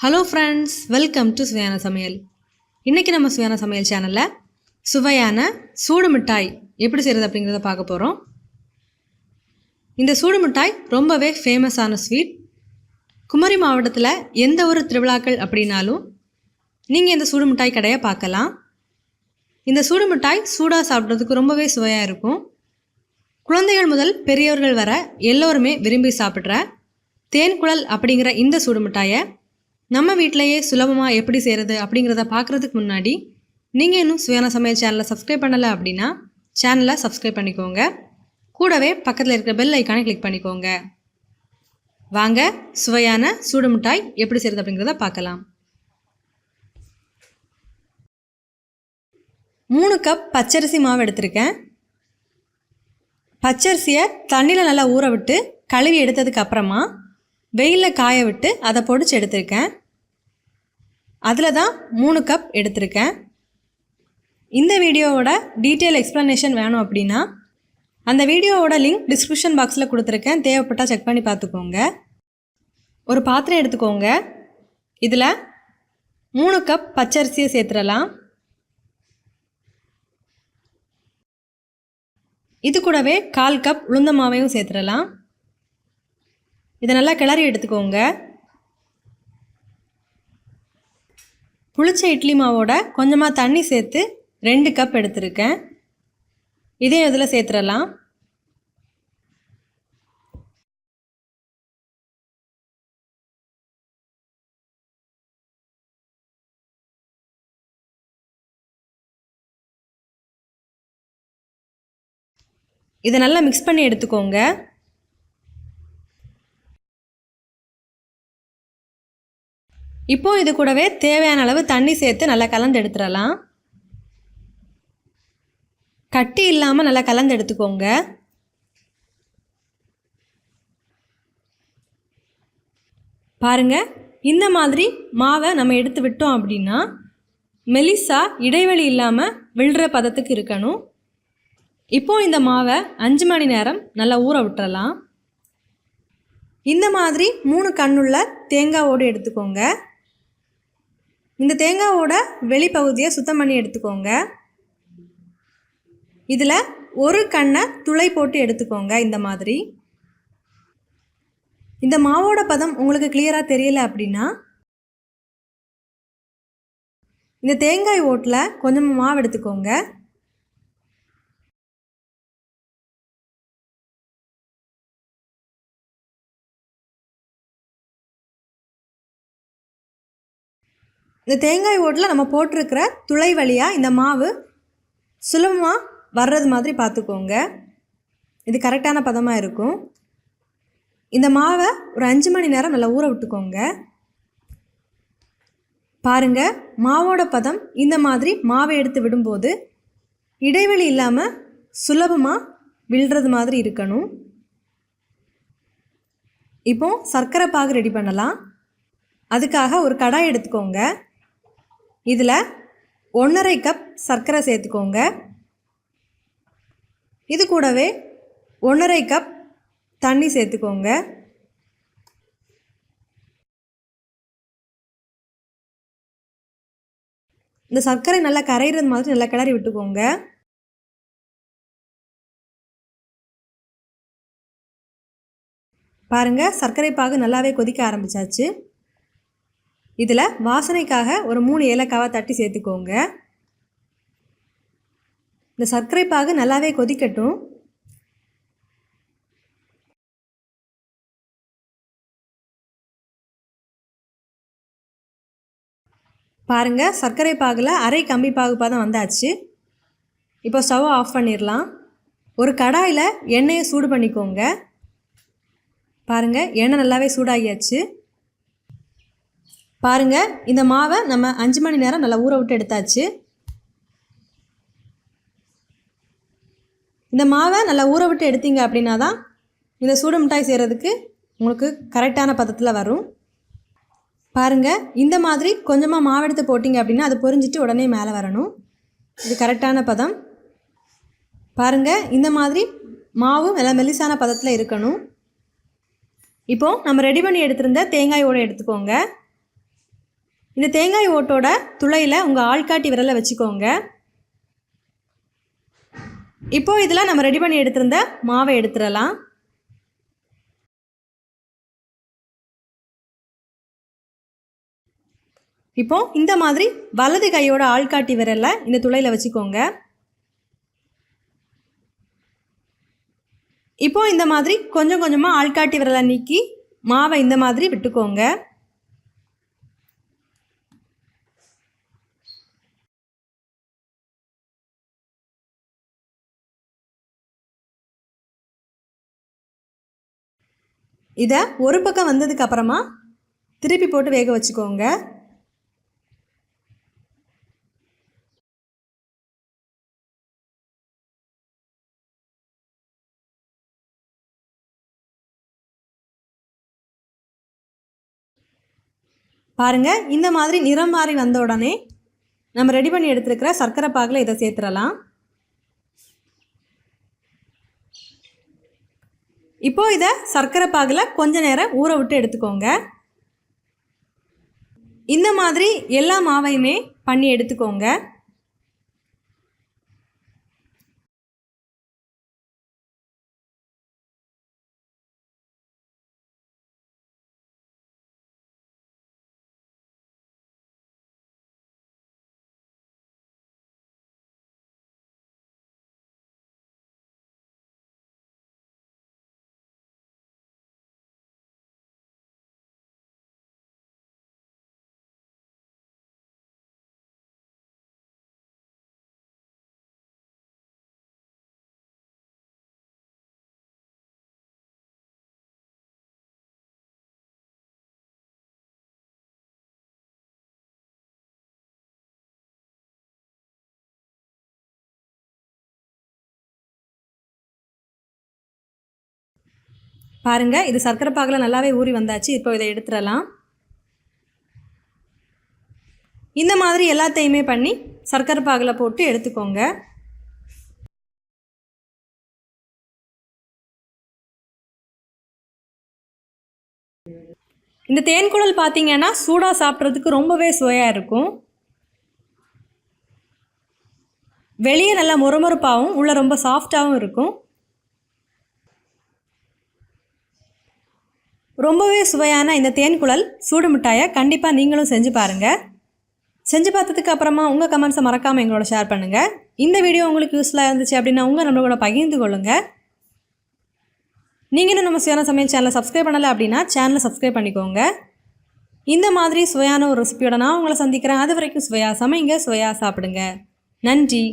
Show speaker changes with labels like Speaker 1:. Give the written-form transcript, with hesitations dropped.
Speaker 1: Hello friends, welcome to சுவையான சமையல். இன்றைக்கி நம்ம சுவையான சமையல் சேனலில் சுவையான சூடு மிட்டாய் எப்படி செய்கிறது அப்படிங்கிறத பார்க்க போகிறோம். இந்த சூடு மிட்டாய் ரொம்பவே ஃபேமஸான ஸ்வீட். குமரி மாவட்டத்தில் எந்த ஒரு திருவிழாக்கள் அப்படின்னாலும் நீங்கள் இந்த சூடு மிட்டாய் கடையை பார்க்கலாம். இந்த சூடு மிட்டாய் சூடாக சாப்பிட்றதுக்கு ரொம்பவே சுவையாக இருக்கும். குழந்தைகள் முதல் பெரியவர்கள் வர எல்லோருமே விரும்பி சாப்பிட்ற தேன்குழல் அப்படிங்கிற இந்த சூடு மிட்டாயை நம்ம வீட்டிலையே சுலபமாக எப்படி செய்கிறது அப்படிங்கிறத பார்க்குறதுக்கு முன்னாடி நீங்கள் இன்னும் சுவையான சமையல் சேனலை சப்ஸ்கிரைப் பண்ணலை அப்படின்னா சேனலை சப்ஸ்கிரைப் பண்ணிக்கோங்க. கூடவே பக்கத்தில் இருக்கிற பெல் ஐக்கானை கிளிக் பண்ணிக்கோங்க. வாங்க சுவையான சூடு மிட்டாய் எப்படி செய்கிறது அப்படிங்கிறத பார்க்கலாம். 3 கப் பச்சரிசி மாவு எடுத்திருக்கேன். பச்சரிசியை தண்ணியில் நல்லா ஊற விட்டு கழுவி எடுத்ததுக்கு அப்புறமா வெயிலில் காய விட்டு அதை பொடிச்சு எடுத்திருக்கேன். அதில் தான் 3 கப் எடுத்திருக்கேன். இந்த வீடியோவோட டீட்டெயில் எக்ஸ்ப்ளனேஷன் வேணும் அப்படின்னா அந்த வீடியோவோட லிங்க் டிஸ்கிரிப்ஷன் பாக்ஸில் கொடுத்துருக்கேன். தேவைப்பட்டால் செக் பண்ணி பார்த்துக்கோங்க. ஒரு பாத்திரம் எடுத்துக்கோங்க. இதில் 3 கப் பச்சரிசியை சேர்த்துடலாம். இது கூடவே 1/4 கப் உளுந்த மாவையும் சேர்த்துடலாம். இதை நல்லா கிளறி எடுத்துக்கோங்க. புளிச்ச இட்லி மாவோட கொஞ்சமாக தண்ணி சேர்த்து 2 கப் எடுத்திருக்கேன். இதையும் இதில் சேர்த்துடலாம். இதை நல்லா மிக்ஸ் பண்ணி எடுத்துக்கோங்க. இப்போ இது கூடவே தேவையான அளவு தண்ணி சேர்த்து நல்லா கலந்து எடுத்துடலாம். கட்டி இல்லாமல் நல்லா கலந்து எடுத்துக்கோங்க. பாருங்கள், இந்த மாதிரி மாவை நம்ம எடுத்து விட்டோம் அப்படின்னா மெலிசா இடைவெளி இல்லாமல் விழுற பதத்துக்கு இருக்கணும். இப்போது இந்த மாவை 5 மணி நேரம் நல்லா ஊற விட்டுறலாம். இந்த மாதிரி 3 கண்ணுள்ள தேங்காவோடு எடுத்துக்கோங்க. இந்த தேங்காவோட வெளிப்பகுதியை சுத்தம் பண்ணி எடுத்துக்கோங்க. இதில் ஒரு கண்ணை துளை போட்டு எடுத்துக்கோங்க. இந்த மாதிரி இந்த மாவோட பதம் உங்களுக்கு கிளியராக தெரியல அப்படின்னா இந்த தேங்காய் ஓட்டில் கொஞ்சமாக மாவு எடுத்துக்கோங்க. இந்த தேங்காய் ஓட்டில் நம்ம போட்டிருக்கிற துளை வழியாக இந்த மாவு சுலபமாக வர்றது மாதிரி பார்த்துக்கோங்க. இது கரெக்டான பதமாக இருக்கும். இந்த மாவை ஒரு 5 மணி நேரம் நல்லா ஊற விட்டுக்கோங்க. பாருங்கள், மாவோட பதம் இந்த மாதிரி மாவை எடுத்து விடும்போது இடைவெளி இல்லாமல் சுலபமாக விழுறது மாதிரி இருக்கணும். இப்போ சர்க்கரை பாகு ரெடி பண்ணலாம். அதுக்காக ஒரு கடாய் எடுத்துக்கோங்க. இதில் 1/2 கப் சர்க்கரை சேர்த்துக்கோங்க. இது கூடவே 1/2 கப் தண்ணி சேர்த்துக்கோங்க. இந்த சர்க்கரை நல்லா கரையிறது மாதிரி நல்லா கிளறி விட்டுக்கோங்க. பாருங்கள், சர்க்கரை பாகு நல்லாவே கொதிக்க ஆரம்பித்தாச்சு. இதில் வாசனைக்காக ஒரு 3 ஏலக்காவை தட்டி சேர்த்துக்கோங்க. இந்த சர்க்கரை பாகு நல்லாவே கொதிக்கட்டும். பாருங்கள், சர்க்கரை பாகில் அரை கம்பி பாகு பதம் வந்தாச்சு. இப்போ ஸ்டவ் ஆஃப் பண்ணிடலாம். ஒரு கடாயில் எண்ணெயை சூடு பண்ணிக்கோங்க. பாருங்கள், எண்ணெய் நல்லாவே சூடாகியாச்சு. பாருங்கள், இந்த மாவை நம்ம 5 மணி நேரம் நல்லா ஊற விட்டு எடுத்தாச்சு. இந்த மாவை நல்லா ஊற விட்டு எடுத்தீங்க அப்படின்னா தான் இந்த சூடு மிட்டாய் செய்கிறதுக்கு உங்களுக்கு கரெக்டான பதத்தில் வரும். பாருங்கள், இந்த மாதிரி கொஞ்சமாக மாவு எடுத்து போட்டிங்க அப்படின்னா அது பொரிஞ்சிட்டு உடனே மேலே வரணும். இது கரெக்டான பதம். பாருங்கள், இந்த மாதிரி மாவும் எல்லாம் மெலிசான பதத்தில் இருக்கணும். இப்போது நம்ம ரெடி பண்ணி எடுத்திருந்த தேங்காயோடு எடுத்துக்கோங்க. இந்த தேங்காய் ஓட்டோட துளையில் உங்கள் ஆள்காட்டி விரலை வச்சுக்கோங்க. இப்போது இதில் நம்ம ரெடி பண்ணி எடுத்திருந்த மாவை எடுத்துடலாம். இப்போது இந்த மாதிரி வலது கையோட ஆள்காட்டி விரலை இந்த துளையில் வச்சுக்கோங்க. இப்போது இந்த மாதிரி கொஞ்சம் கொஞ்சமாக ஆள்காட்டி விரலை நீக்கி மாவை இந்த மாதிரி விட்டுக்கோங்க. இதை ஒரு பக்கம் வந்ததுக்கு அப்புறமா திருப்பி போட்டு வேக வச்சுக்கோங்க. பாருங்கள், இந்த மாதிரி நிறம் மாறி வந்த உடனே நம்ம ரெடி பண்ணி எடுத்துருக்கிற சர்க்கரை பாகில் இதை சேர்த்துடலாம். இப்போது இதை சர்க்கரை பாகில் கொஞ்ச நேரம் ஊற விட்டு எடுத்துக்கோங்க. இந்த மாதிரி எல்லா மாவையுமே பண்ணி எடுத்துக்கோங்க. பாருங்கள், இது சர்க்கரை பாகில் நல்லாவே ஊறி வந்தாச்சு. இப்போ இதை எடுத்துடலாம். இந்த மாதிரி எல்லாத்தையுமே பண்ணி சர்க்கரை பாகில் போட்டு எடுத்துக்கோங்க. இந்த தேன்குழல் பார்த்தீங்கன்னா சூடாக சாப்பிட்றதுக்கு ரொம்பவே சுவையாக இருக்கும். வெளியே நல்லா மொறுமொறுப்பாகவும் உள்ளே ரொம்ப சாஃப்டாகவும் இருக்கும். ரொம்பவே சுவையான இந்த தேன்குழல் சூடு மிட்டாயை கண்டிப்பாக நீங்களும் செஞ்சு பாருங்கள். செஞ்சு பார்த்ததுக்கு அப்புறமா உங்கள் கமெண்ட்ஸை மறக்காமல் எங்களோட ஷேர் பண்ணுங்கள். இந்த வீடியோ உங்களுக்கு யூஸ்ஃபுல்லாக இருந்துச்சு அப்படின்னா உங்கள் நம்மளோட பகிர்ந்து கொள்ளுங்கள். நீங்கள் இன்னும் நம்ம சுவையான சமையல் சேனலை சப்ஸ்கிரைப் பண்ணலை அப்படின்னா சேனலை சப்ஸ்கிரைப் பண்ணிக்கோங்க. இந்த மாதிரி சுவையான ஒரு ரெசிபியோட நான் உங்களை சந்திக்கிறேன். அது வரைக்கும் சுவையாக சமைங்க, சுவையாக சாப்பிடுங்க. நன்றி.